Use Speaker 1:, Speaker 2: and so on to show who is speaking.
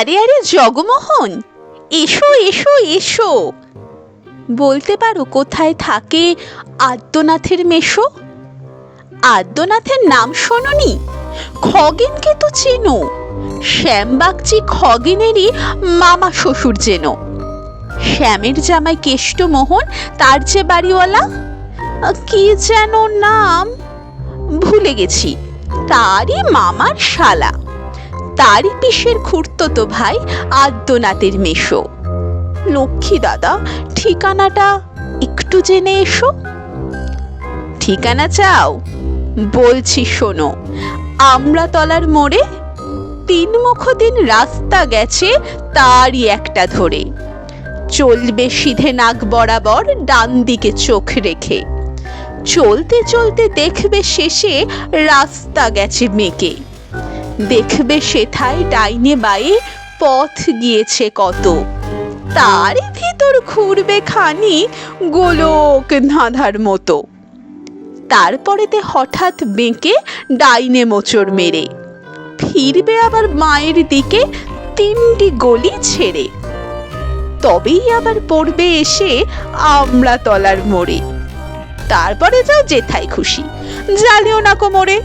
Speaker 1: আরে আরে জগমোহন, এসো এসো এসো। বলতে পারো কোথায় থাকে আদ্যনাথের মেশো? আদ্যনাথের নাম শোনোনি? খগেনকে তো চেনো, শ্যামবাগচি খগেনেরই মামা শ্বশুর যেন। শ্যামের জামাই কেষ্টমোহন, তার যে বাড়িওয়ালা, কি যেন নাম ভুলে গেছি, তারই মামার শালা, তারই পিসের খুড়তো ভাই আদ্যনাথের মেশো। লক্ষ্মী দাদা, ঠিকানাটা একটু জেনে এসো। ঠিকানা চাও? বলছি শোনো। আমড়াতলার মোড়ে 3 মুখদিন রাস্তা গেছে, তারই একটা ধরে। চলবে সিধে নাক বরাবর, ডান দিকে চোখ রেখে। চলতে চলতে দেখবে শেষে রাস্তা গেছে মেকে। দেখবে সেথায় ডাইনে বায়ে পথ গিয়েছে কত, তারই ভিতর ঘুরবে খানি গোলক ধাঁধার মতো। তারপরেতে হঠাৎ বেঁকে ডাইনে মোচড় মেরে ফিরবে আবার মায়ের দিকে 3টি গলি ছেড়ে। তবেই আবার পড়বে এসে আমড়াতলার মোড়ে। তারপরে যাও যেথায় খুশি, জ্বালিও না কোমরে।